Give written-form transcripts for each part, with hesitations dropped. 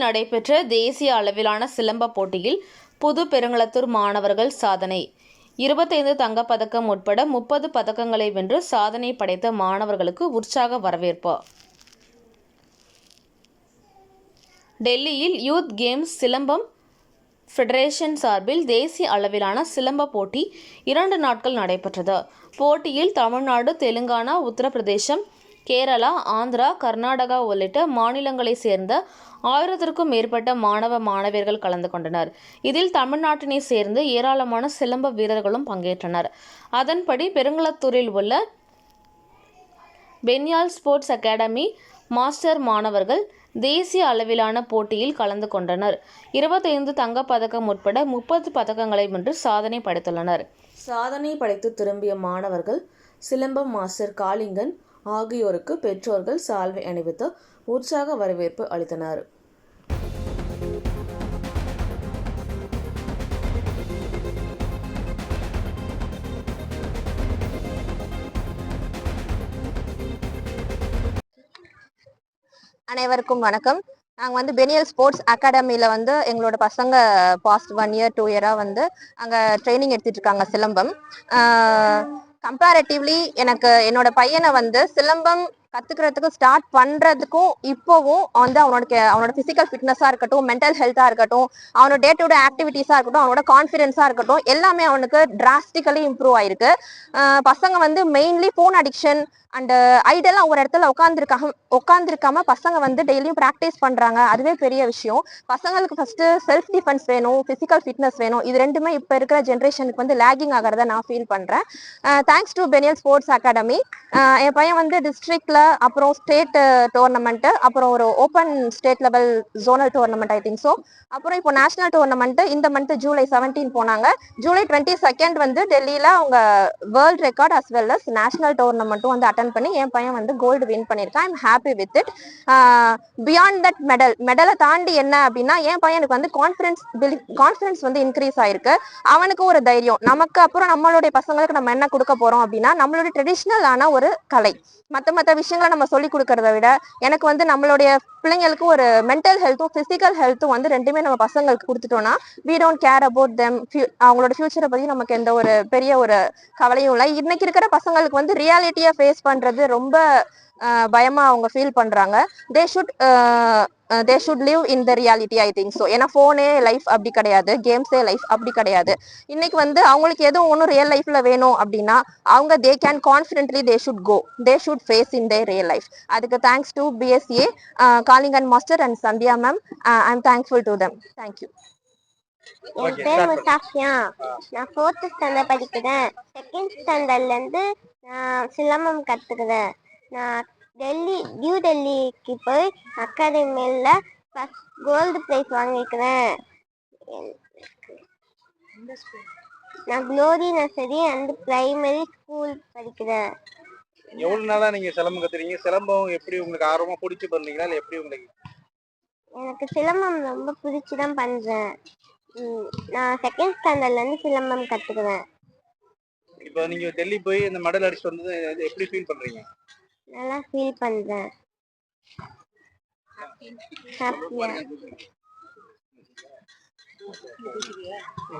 டெல்லியில் நடைபெற்ற தேசிய அளவிலான சிலம்ப போட்டியில் புது பெருங்களத்தூர் மாணவர்கள் சாதனை. 25 தங்கப்பதக்கம் உட்பட 30 பதக்கங்களை வென்று சாதனை படைத்த மாணவர்களுக்கு உற்சாக வரவேற்பு. டெல்லியில் யூத் கேம்ஸ் சிலம்பம் ஃபெடரேஷன் சார்பில் தேசிய அளவிலான சிலம்ப போட்டி 2 நாட்கள் நடைபெற்றது. போட்டியில் தமிழ்நாடு, தெலுங்கானா, உத்தரப்பிரதேசம், கேரளா, ஆந்திரா, கர்நாடகா உள்ளிட்ட மாநிலங்களைச் சேர்ந்த 1000க்கும் மேற்பட்ட மாணவ மாணவியர்கள் கலந்து கொண்டனர். இதில் தமிழ்நாட்டினை சேர்ந்த ஏராளமான சிலம்ப வீரர்களும் பங்கேற்றனர். அதன்படி பெருங்களத்தூரில் உள்ள பெனியால் ஸ்போர்ட்ஸ் அகாடமி மாஸ்டர் மாணவர்கள் தேசிய அளவிலான போட்டியில் கலந்து கொண்டனர். 25 தங்கப்பதக்கம் உட்பட 30 பதக்கங்களை வென்று சாதனை படைத்துள்ளனர். சாதனை படைத்து திரும்பிய மாணவர்கள் சிலம்பம் மாஸ்டர் காளிங்கன் ஆகியோருக்கு பெற்றோர்கள் சால்வை அணிவித்து உற்சாக வரவேற்பு அளித்தனர். அனைவருக்கும் வணக்கம். நாங்கள் பெனியல் ஸ்போர்ட்ஸ் அகாடமியில் எங்களோட பசங்க பாஸ்ட் 1 year 2 year வந்து அங்கே ட்ரைனிங் எடுத்துட்டு இருக்காங்க சிலம்பம். கம்பேரிட்டிவ்லி எனக்கு என்னோட பையனை சிலம்பம் கத்துக்கிறதுக்கு ஸ்டார்ட் பண்றதுக்கும் இப்போவும் அவனோட பிசிக்கல் ஃபிட்னஸா இருக்கட்டும், மென்டல் ஹெல்த்தா இருக்கட்டும், அவனோட டே டு டே ஆக்டிவிட்டிஸா இருக்கட்டும், அவனோட கான்ஃபிடென்ஸா இருக்கட்டும், எல்லாமே அவனுக்கு டிராஸ்டிக்கலி இம்ப்ரூவ் ஆயிருக்கு. பசங்க மெயின்லி போன் அடிக்ஷன் அண்ட் ஐடியெல்லாம் ஒரு இடத்துல உட்காந்துருக்காம பசங்க டெய்லியும் ப்ராக்டிஸ் பண்றாங்க. அதுவே பெரிய விஷயம். பசங்களுக்கு ஃபர்ஸ்ட் செல்ஃப் டிஃபென்ஸ் வேணும், பிசிக்கல் ஃபிட்னஸ் வேணும். இது ரெண்டுமே இப்ப இருக்கிற ஜென்ரேஷனுக்கு லேகிங் ஆகிறத நான் ஃபீல் பண்றேன். Thanks to Peniel sports academy. என் பையன் டிஸ்ட்ரிக்ட்ல, அப்புறம் ஸ்டேட் டோர்னமெண்ட், அப்புறம் ஒரு open state level zonal tournament I think so, அப்புறம் இப்போ நேஷனல் டோர்னமெண்ட் இந்த மந்த் ஜூலை 17 போனாங்க. ஜூலை 22 டெல்லியில அவங்க world record as well as national டோர்னமெண்ட்டும் அட்டன் பண்ணி என் பையன் கோல்டு வின் பண்ணியிருக்கான். I'm happy with it. Beyond that மெடலை தாண்டி என்ன அப்படின்னா, என் பையனுக்கு கான்ஃபிடன்ஸ் இன்க்ரீஸ் ஆயிருக்கு. அவனுக்கு ஒரு தைரியம், நமக்கு அப்புறம் நம்மளுடைய பசங்களுக்கு நம்ம என்ன கொடுக்க போறோம் அப்படின்னா நம்மளுடைய ட்ரெடிஷ்னலான ஒரு கலை. மற்ற விஷயங்களை நம்ம சொல்லி கொடுக்கறத விட எனக்கு நம்மளுடைய பிள்ளைங்களுக்கு ஒரு மென்டல் ஹெல்த்தும் பிசிக்கல் ஹெல்த்தும் ரெண்டுமே நம்ம பசங்களுக்கு கொடுத்துட்டோம்னா we don't care about them. அவங்களோட ஃபியூச்சரை பத்தி நமக்கு எந்த ஒரு பெரிய ஒரு கவலையும் இல்லை. இன்னைக்கு இருக்கிற பசங்களுக்கு ரியாலிட்டியை ஃபேஸ் பண்றது ரொம்ப பயமா அவங்க ஃபீல் பண்றாங்க. they should live in the reality I think so. ஏன்னா போனே லைஃப் அப்படி கிடையாது, கேம்ஸே லைஃப் அப்படி கிடையாது. இன்னைக்கு அவங்களுக்கு எதுவும் ஒன்றும் ரியல் லைஃப்ல வேணும் அப்படின்னா அவங்க they can confidently they should face in their real life. அதுக்கு thanks to BSA, Kalingan master and Sandhya ma'am. I'm thankful to them. Thank you. என் பேர் முசாஃபியா. நான் 4th ஸ்டாண்டர்ட் படிக்கிறேன். 2nd ஸ்டாண்டர்ட்ல இருந்து நான் சிலம்பம் கத்துக்கிறேன். நான் நியூ டெல்லிக்கு போய் அகாடமியில ஃபர்ஸ்ட் கோல்டு பிரைஸ் வாங்கிக்கிறேன். நான் glory nursery and primary school படிக்கிறேன். எவ்வளவு நாளா நீங்க சிலம்பம் கத்துறீங்க? சிலம்பம் எப்படி உங்களுக்கு ஆர்வமா பிடிச்சி பண்ணீங்களா இல்ல எப்படி உங்களுக்கு? எனக்கு சிலம்பம் ரொம்ப பிடிச்சிதான் பண்றேன். நான் 2nd ஸ்டாண்டர்ட்ல இருந்து சிலம்பம் கத்துக்கிறேன். இப்போ நீங்க டெல்லி போய் இந்த மெடல் அடிச்சு வந்தது எப்படி ஃபீல் பண்றீங்க? நல்லா ஃபீல் பண்றேன். ஹாப்பியா.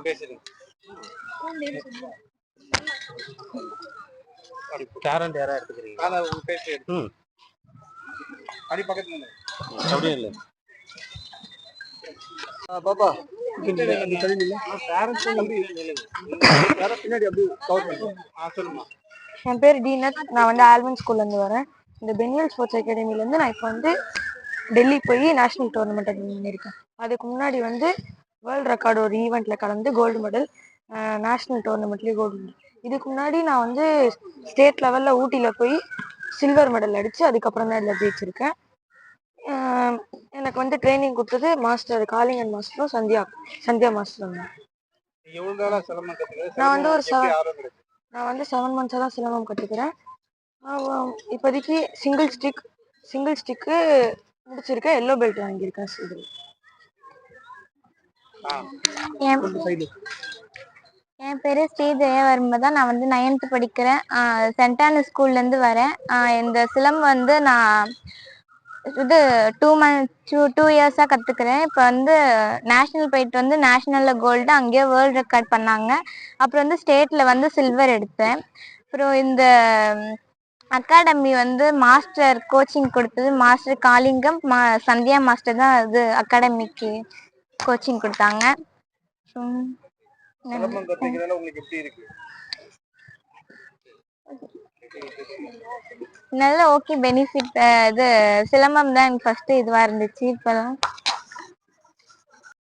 பேசுங்க. கேரண்ட் யாரா எடுத்துக்கிறீங்க? அத உங்க பேச எடுத்து. அடி பக்கத்துல நின்னு. அப்படியே இல்ல. பாப்பா பின்னாடி அப்படி கவர் பண்ணுங்க. சொல்லுமா. என் பேர் டீனத். நான் ஆல்வன் ஸ்கூல்ல இருந்து வரேன். இந்த பெனியல் ஸ்போர்ட்ஸ் அகாடமில இருந்து நான் இப்போ டெல்லி போய் நேஷனல் டோர்னமெண்ட் அட்டன் பண்ணியிருக்கேன். அதுக்கு முன்னாடி வேர்ல்ட் ரெக்கார்டு ஒரு ஈவெண்ட்ல கலந்து கோல்டு மெடல், நேஷனல் டோர்னமெண்ட்லேயும் கோல்டு மெடல். இதுக்கு முன்னாடி நான் ஸ்டேட் லெவலில் ஊட்டியில் போய் சில்வர் மெடல் அடித்து அதுக்கப்புறம் தான் இதில் ஜெயிச்சிருக்கேன். எனக்கு ட்ரைனிங் கொடுத்தது மாஸ்டர் காளிங்கன் மாஸ்டரும் சந்தியா மாஸ்டரும். நான் நான் 7 months தான் சிலம்பம் கற்றுக்கிறேன். இப்போதைக்கு சிங்கிள் ஸ்டிக்கு முடிச்சிருக்கேன். எல்லோ பெல்ட் வாங்கியிருக்கேன். என் பேரு ஸ்ரீ ஜெயவர்மா தான். நான் 9th படிக்கிறேன். சென்ட் ஆனஸ் ஸ்கூல்ல இருந்து வரேன். இந்த சிலம்பம் நான் இது 2 இயர்ஸாக கற்றுக்கிறேன். இப்போ வந்து நேஷ்னல் போயிட்டு வந்து நேஷ்னலில் கோல்டு, அங்கேயே வேர்ல்டு ரெக்கார்ட் பண்ணாங்க. அப்புறம் வந்து ஸ்டேட்டில் வந்து சில்வர் எடுத்தேன். அப்புறம் இந்த அகாடமி வந்து மாஸ்டர் கோச்சிங் கொடுத்தது மாஸ்டர் காளிங்கம், சந்தியா மாஸ்டர் தான் இது அகாடமிக்கு கோச்சிங் கொடுத்தாங்க. அப்புறம் சிலம்பம் கத்துக்கிறதால உங்களுக்கு எப்படி இருக்கு? நல்ல ஓகே பெனிஃபிட். இது சிலம்பம் தான் எனக்கு ஃபர்ஸ்ட் இதுவாக இருந்துச்சு. இப்போலாம்